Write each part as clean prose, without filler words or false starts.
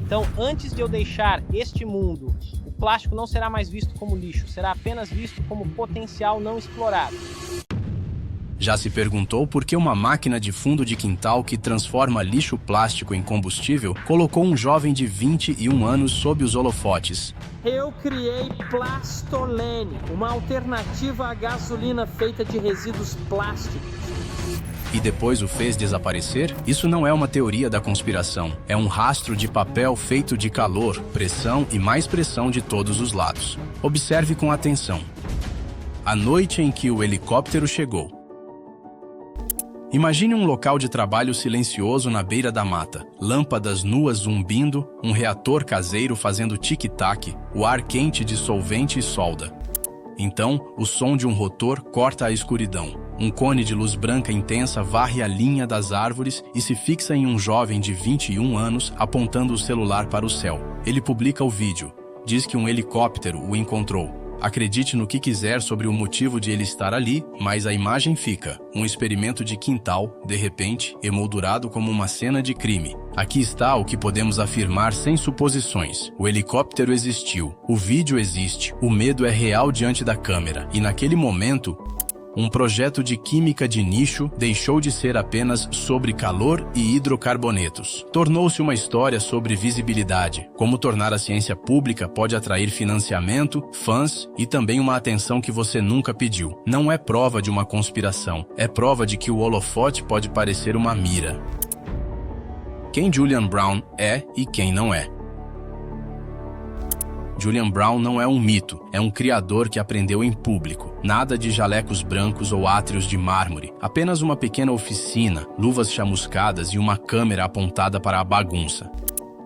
Então, antes de eu deixar este mundo, o plástico não será mais visto como lixo, será apenas visto como potencial não explorado. Já se perguntou por que uma máquina de fundo de quintal que transforma lixo plástico em combustível colocou um jovem de 21 anos sob os holofotes? Eu criei Plastolene, uma alternativa à gasolina feita de resíduos plásticos. E depois o fez desaparecer? Isso não é uma teoria da conspiração. É um rastro de papel feito de calor, pressão e mais pressão de todos os lados. Observe com atenção. A noite em que o helicóptero chegou. Imagine um local de trabalho silencioso na beira da mata, lâmpadas nuas zumbindo, um reator caseiro fazendo tic-tac, o ar quente de solvente e solda. Então, o som de um rotor corta a escuridão. Um cone de luz branca intensa varre a linha das árvores e se fixa em um jovem de 21 anos apontando o celular para o céu. Ele publica o vídeo. Diz que um helicóptero o encontrou. Acredite no que quiser sobre o motivo de ele estar ali, mas a imagem fica. Um experimento de quintal, de repente, emoldurado como uma cena de crime. Aqui está o que podemos afirmar sem suposições. O helicóptero existiu, o vídeo existe, o medo é real diante da câmera. E naquele momento, um projeto de química de nicho deixou de ser apenas sobre calor e hidrocarbonetos. Tornou-se uma história sobre visibilidade, como tornar a ciência pública pode atrair financiamento, fãs e também uma atenção que você nunca pediu. Não é prova de uma conspiração, é prova de que o holofote pode parecer uma mira. Quem Julian Brown é e quem não é. Julian Brown não é um mito, é um criador que aprendeu em público. Nada de jalecos brancos ou átrios de mármore, apenas uma pequena oficina, luvas chamuscadas e uma câmera apontada para a bagunça.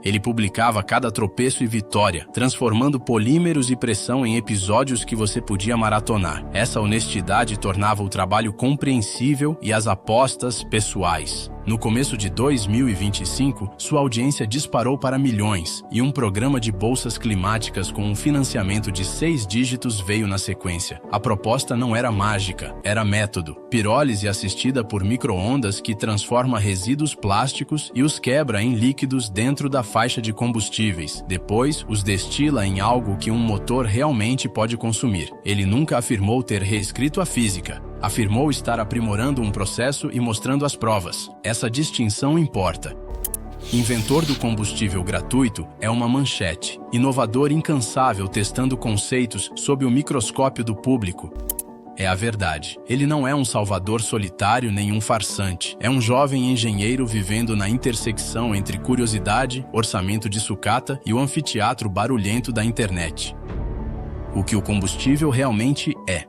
Ele publicava cada tropeço e vitória, transformando polímeros e pressão em episódios que você podia maratonar. Essa honestidade tornava o trabalho compreensível e as apostas pessoais. No começo de 2025, sua audiência disparou para milhões e um programa de bolsas climáticas com um financiamento de 6 dígitos veio na sequência. A proposta não era mágica, era método. Pirólise assistida por micro-ondas que transforma resíduos plásticos e os quebra em líquidos dentro da faixa de combustíveis. Depois, os destila em algo que um motor realmente pode consumir. Ele nunca afirmou ter reescrito a física. Afirmou estar aprimorando um processo e mostrando as provas. Essa distinção importa. Inventor do combustível gratuito é uma manchete. Inovador incansável testando conceitos sob o microscópio do público. É a verdade. Ele não é um salvador solitário nem um farsante. É um jovem engenheiro vivendo na intersecção entre curiosidade, orçamento de sucata e o anfiteatro barulhento da internet. O que o combustível realmente é.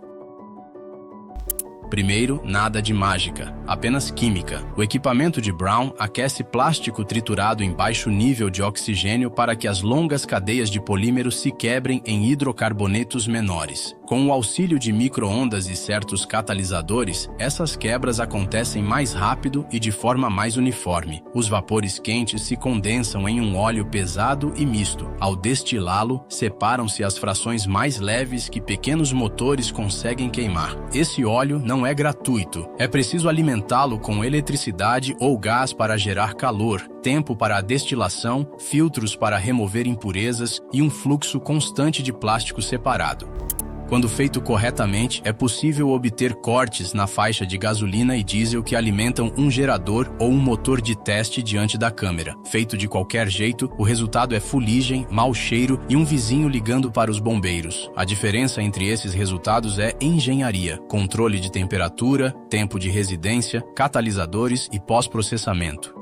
Primeiro, nada de mágica, apenas química. O equipamento de Brown aquece plástico triturado em baixo nível de oxigênio para que as longas cadeias de polímeros se quebrem em hidrocarbonetos menores. Com o auxílio de micro-ondas e certos catalisadores, essas quebras acontecem mais rápido e de forma mais uniforme. Os vapores quentes se condensam em um óleo pesado e misto. Ao destilá-lo, separam-se as frações mais leves que pequenos motores conseguem queimar. Esse óleo não é gratuito. É preciso alimentá-lo com eletricidade ou gás para gerar calor, tempo para a destilação, filtros para remover impurezas e um fluxo constante de plástico separado. Quando feito corretamente, é possível obter cortes na faixa de gasolina e diesel que alimentam um gerador ou um motor de teste diante da câmera. Feito de qualquer jeito, o resultado é fuligem, mau cheiro e um vizinho ligando para os bombeiros. A diferença entre esses resultados é engenharia, controle de temperatura, tempo de residência, catalisadores e pós-processamento.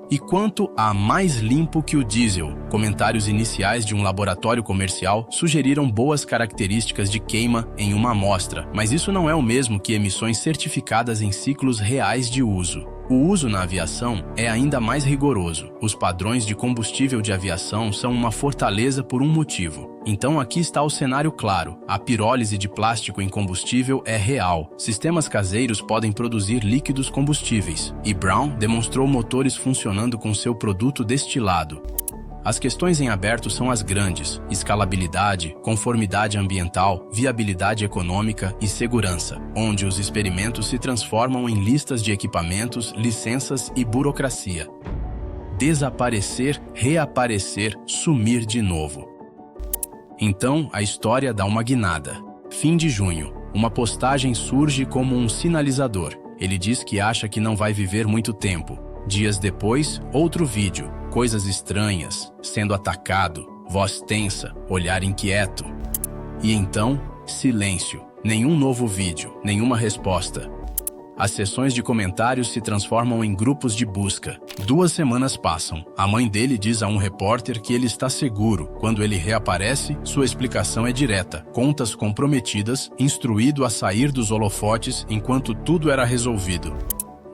E quanto a mais limpo que o diesel, comentários iniciais de um laboratório comercial sugeriram boas características de queima em uma amostra, mas isso não é o mesmo que emissões certificadas em ciclos reais de uso. O uso na aviação é ainda mais rigoroso. Os padrões de combustível de aviação são uma fortaleza por um motivo. Então aqui está o cenário claro. A pirólise de plástico em combustível é real. Sistemas caseiros podem produzir líquidos combustíveis. E Brown demonstrou motores funcionando com seu produto destilado. As questões em aberto são as grandes: escalabilidade, conformidade ambiental, viabilidade econômica e segurança, onde os experimentos se transformam em listas de equipamentos, licenças e burocracia. desaparecer, reaparecer, sumir de novo. Então, a história dá uma guinada. Fim de junho, uma postagem surge como um sinalizador. Ele diz que acha que não vai viver muito tempo. Dias depois, outro vídeo, coisas estranhas, sendo atacado, voz tensa, olhar inquieto. E então, silêncio. Nenhum novo vídeo, nenhuma resposta. As sessões de comentários se transformam em grupos de busca. 2 semanas passam. A mãe dele diz a um repórter que ele está seguro. Quando ele reaparece, sua explicação é direta. Contas comprometidas, instruído a sair dos holofotes enquanto tudo era resolvido.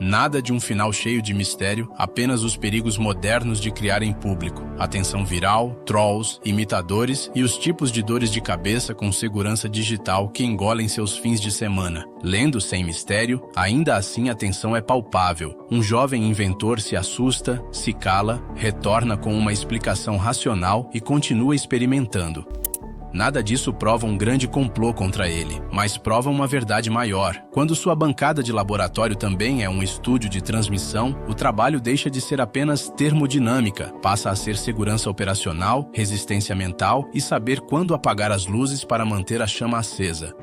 Nada de um final cheio de mistério, apenas os perigos modernos de criar em público. Atenção viral, trolls, imitadores e os tipos de dores de cabeça com segurança digital que engolem seus fins de semana. Lendo sem mistério, ainda assim a tensão é palpável. Um jovem inventor se assusta, se cala, retorna com uma explicação racional e continua experimentando. Nada disso prova um grande complô contra ele, mas prova uma verdade maior. Quando sua bancada de laboratório também é um estúdio de transmissão, o trabalho deixa de ser apenas termodinâmica, passa a ser segurança operacional, resistência mental e saber quando apagar as luzes para manter a chama acesa.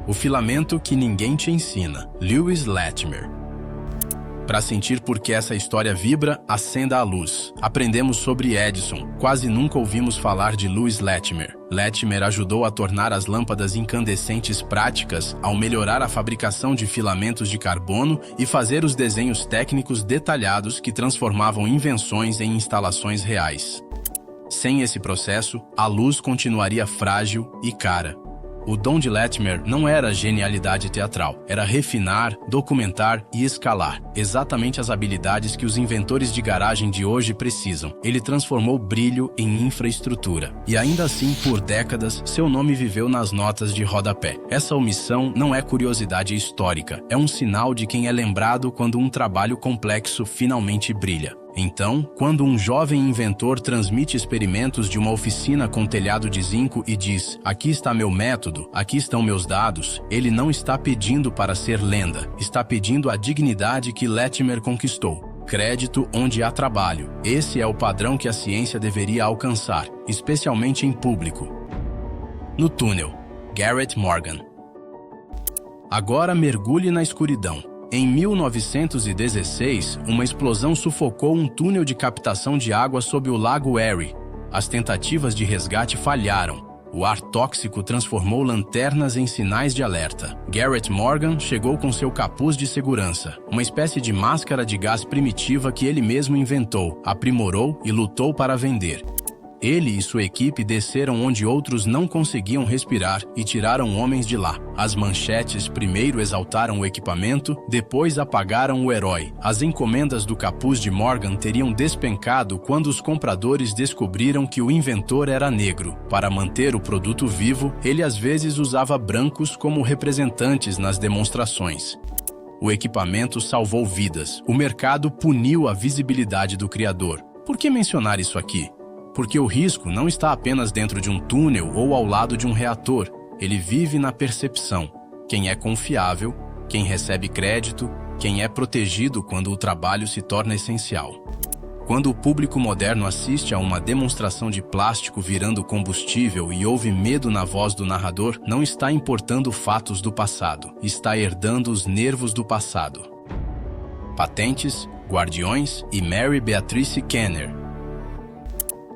O filamento que ninguém te ensina. Lewis Latimer. Para sentir por que essa história vibra, acenda a luz. Aprendemos sobre Edison. Quase nunca ouvimos falar de Lewis Latimer. Latimer ajudou a tornar as lâmpadas incandescentes práticas ao melhorar a fabricação de filamentos de carbono e fazer os desenhos técnicos detalhados que transformavam invenções em instalações reais. Sem esse processo, a luz continuaria frágil e cara. O dom de Latimer não era genialidade teatral, era refinar, documentar e escalar, exatamente as habilidades que os inventores de garagem de hoje precisam. Ele transformou brilho em infraestrutura. E ainda assim, por décadas, seu nome viveu nas notas de rodapé. Essa omissão não é curiosidade histórica, é um sinal de quem é lembrado quando um trabalho complexo finalmente brilha. Então, quando um jovem inventor transmite experimentos de uma oficina com telhado de zinco e diz: "Aqui está meu método, aqui estão meus dados", ele não está pedindo para ser lenda, está pedindo a dignidade que Latimer conquistou. Crédito onde há trabalho. Esse é o padrão que a ciência deveria alcançar, especialmente em público. No túnel, Garrett Morgan. Agora mergulhe na escuridão. Em 1916, uma explosão sufocou um túnel de captação de água sob o Lago Erie. As tentativas de resgate falharam. O ar tóxico transformou lanternas em sinais de alerta. Garrett Morgan chegou com seu capuz de segurança, uma espécie de máscara de gás primitiva que ele mesmo inventou, aprimorou e lutou para vender. Ele e sua equipe desceram onde outros não conseguiam respirar e tiraram homens de lá. As manchetes primeiro exaltaram o equipamento, depois apagaram o herói. As encomendas do capuz de Morgan teriam despencado quando os compradores descobriram que o inventor era negro. Para manter o produto vivo, ele às vezes usava brancos como representantes nas demonstrações. O equipamento salvou vidas. O mercado puniu a visibilidade do criador. Por que mencionar isso aqui? Porque o risco não está apenas dentro de um túnel ou ao lado de um reator. Ele vive na percepção. Quem é confiável, quem recebe crédito, quem é protegido quando o trabalho se torna essencial. Quando o público moderno assiste a uma demonstração de plástico virando combustível e ouve medo na voz do narrador, não está importando fatos do passado, está herdando os nervos do passado. Patentes, Guardiões e Mary Beatrice Kenner.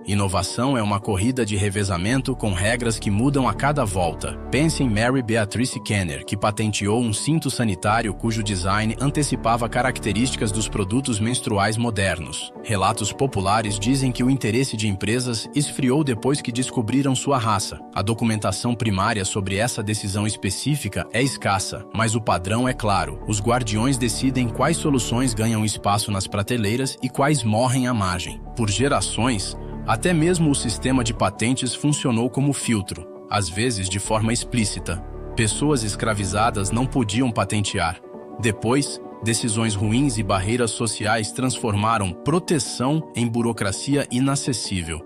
Inovação é uma corrida de revezamento com regras que mudam a cada volta. Pense em Mary Beatrice Kenner, que patenteou um cinto sanitário cujo design antecipava características dos produtos menstruais modernos. Relatos populares dizem que o interesse de empresas esfriou depois que descobriram sua raça. A documentação primária sobre essa decisão específica é escassa, mas o padrão é claro. Os guardiões decidem quais soluções ganham espaço nas prateleiras e quais morrem à margem. Por gerações, até mesmo o sistema de patentes funcionou como filtro, às vezes de forma explícita. Pessoas escravizadas não podiam patentear. Depois, decisões ruins e barreiras sociais transformaram proteção em burocracia inacessível.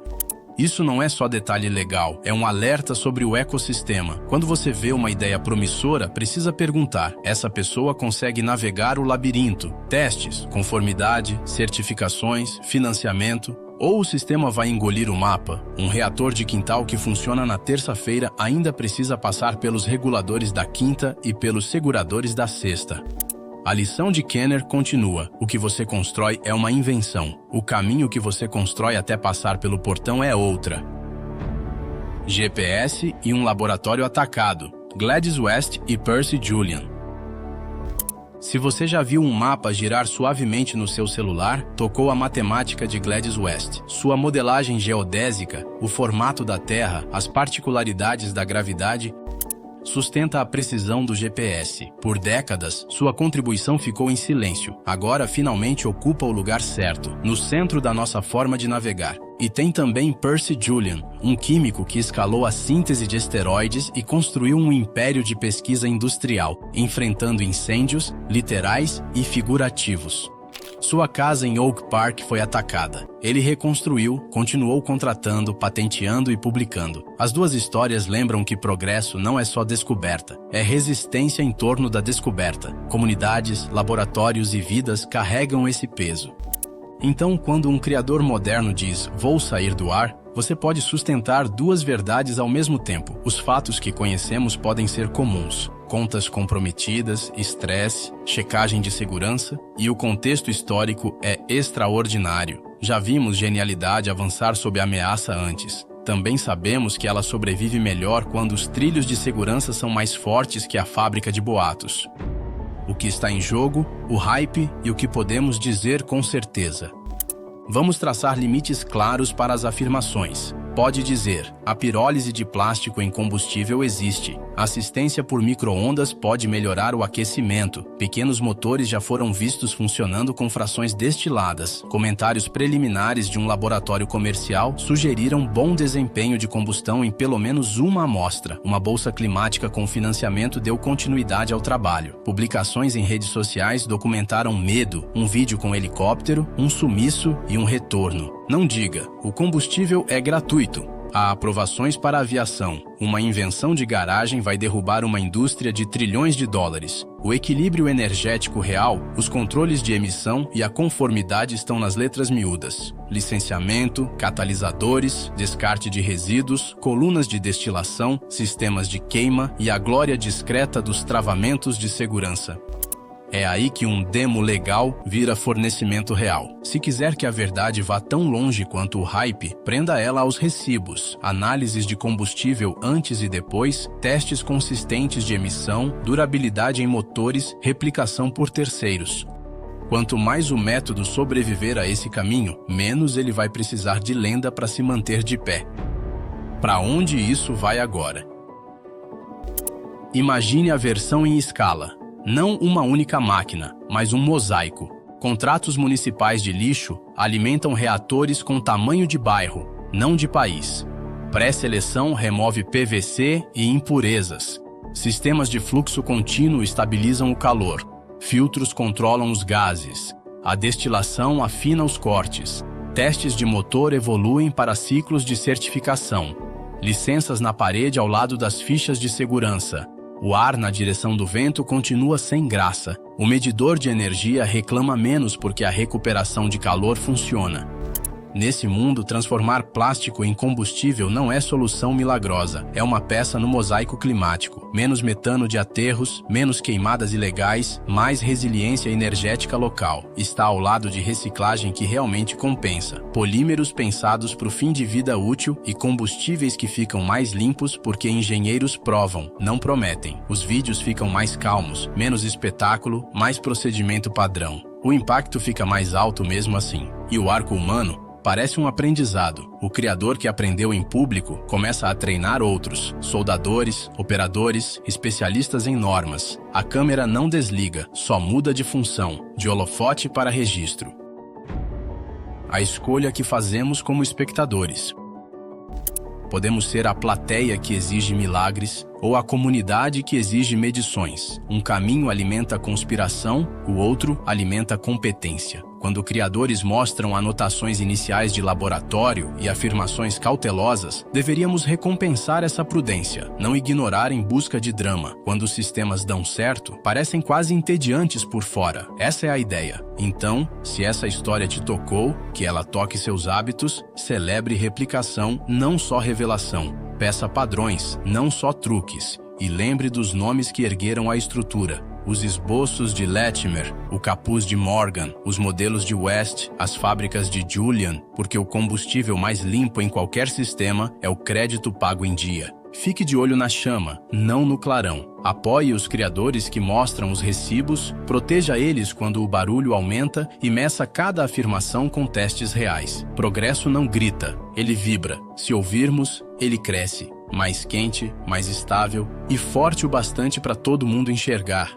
Isso não é só detalhe legal, é um alerta sobre o ecossistema. Quando você vê uma ideia promissora, precisa perguntar: essa pessoa consegue navegar o labirinto? Testes, conformidade, certificações, financiamento. Ou o sistema vai engolir o mapa? Um reator de quintal que funciona na terça-feira ainda precisa passar pelos reguladores da quinta e pelos seguradores da sexta. A lição de Kenner continua: o que você constrói é uma invenção. O caminho que você constrói até passar pelo portão é outra. GPS e um laboratório atacado. Gladys West e Percy Julian. Se você já viu um mapa girar suavemente no seu celular, tocou a matemática de Gladys West. Sua modelagem geodésica, o formato da Terra, as particularidades da gravidade, sustenta a precisão do GPS. Por décadas, sua contribuição ficou em silêncio. Agora, finalmente, ocupa o lugar certo, no centro da nossa forma de navegar. E tem também Percy Julian, um químico que escalou a síntese de esteroides e construiu um império de pesquisa industrial, enfrentando incêndios, literais e figurativos. Sua casa em Oak Park foi atacada. Ele reconstruiu, continuou contratando, patenteando e publicando. As duas histórias lembram que progresso não é só descoberta, é resistência em torno da descoberta. Comunidades, laboratórios e vidas carregam esse peso. Então, quando um criador moderno diz "vou sair do ar", você pode sustentar duas verdades ao mesmo tempo. Os fatos que conhecemos podem ser comuns: contas comprometidas, estresse, checagem de segurança, e o contexto histórico é extraordinário. Já vimos genialidade avançar sob ameaça antes. Também sabemos que ela sobrevive melhor quando os trilhos de segurança são mais fortes que a fábrica de boatos. O que está em jogo, o hype e o que podemos dizer com certeza. Vamos traçar limites claros para as afirmações. Pode dizer: a pirólise de plástico em combustível existe. Assistência por micro-ondas pode melhorar o aquecimento. Pequenos motores já foram vistos funcionando com frações destiladas. Comentários preliminares de um laboratório comercial sugeriram bom desempenho de combustão em pelo menos uma amostra. Uma bolsa climática com financiamento deu continuidade ao trabalho. Publicações em redes sociais documentaram medo, um vídeo com helicóptero, um sumiço e um retorno. Não diga: o combustível é gratuito. Há aprovações para a aviação. Uma invenção de garagem vai derrubar uma indústria de trilhões de dólares. O equilíbrio energético real, os controles de emissão e a conformidade estão nas letras miúdas. Licenciamento, catalisadores, descarte de resíduos, colunas de destilação, sistemas de queima e a glória discreta dos travamentos de segurança. É aí que um demo legal vira fornecimento real. Se quiser que a verdade vá tão longe quanto o hype, prenda ela aos recibos, análises de combustível antes e depois, testes consistentes de emissão, durabilidade em motores, replicação por terceiros. Quanto mais o método sobreviver a esse caminho, menos ele vai precisar de lenda para se manter de pé. Para onde isso vai agora? Imagine a versão em escala. Não uma única máquina, mas um mosaico. Contratos municipais de lixo alimentam reatores com tamanho de bairro, não de país. Pré-seleção remove PVC e impurezas. Sistemas de fluxo contínuo estabilizam o calor. Filtros controlam os gases. A destilação afina os cortes. Testes de motor evoluem para ciclos de certificação. Licenças na parede ao lado das fichas de segurança. O ar na direção do vento continua sem graça. O medidor de energia reclama menos porque a recuperação de calor funciona. Nesse mundo, transformar plástico em combustível não é solução milagrosa. É uma peça no mosaico climático. Menos metano de aterros, menos queimadas ilegais, mais resiliência energética local. Está ao lado de reciclagem que realmente compensa. Polímeros pensados para o fim de vida útil e combustíveis que ficam mais limpos porque engenheiros provam, não prometem. Os vídeos ficam mais calmos, menos espetáculo, mais procedimento padrão. O impacto fica mais alto mesmo assim. E o arco humano parece um aprendizado. O criador que aprendeu em público começa a treinar outros, soldadores, operadores, especialistas em normas. A câmera não desliga, só muda de função, de holofote para registro. A escolha que fazemos como espectadores. Podemos ser a plateia que exige milagres ou a comunidade que exige medições. Um caminho alimenta a conspiração, o outro alimenta a competência. Quando criadores mostram anotações iniciais de laboratório e afirmações cautelosas, deveríamos recompensar essa prudência, não ignorar em busca de drama. Quando os sistemas dão certo, parecem quase entediantes por fora. Essa é a ideia. Então, se essa história te tocou, que ela toque seus hábitos, celebre replicação, não só revelação. Peça padrões, não só truques. E lembre dos nomes que ergueram a estrutura. Os esboços de Latimer, o capuz de Morgan, os modelos de West, as fábricas de Julian, porque o combustível mais limpo em qualquer sistema é o crédito pago em dia. Fique de olho na chama, não no clarão. Apoie os criadores que mostram os recibos, proteja eles quando o barulho aumenta e meça cada afirmação com testes reais. Progresso não grita, ele vibra. Se ouvirmos, ele cresce. Mais quente, mais estável e forte o bastante para todo mundo enxergar.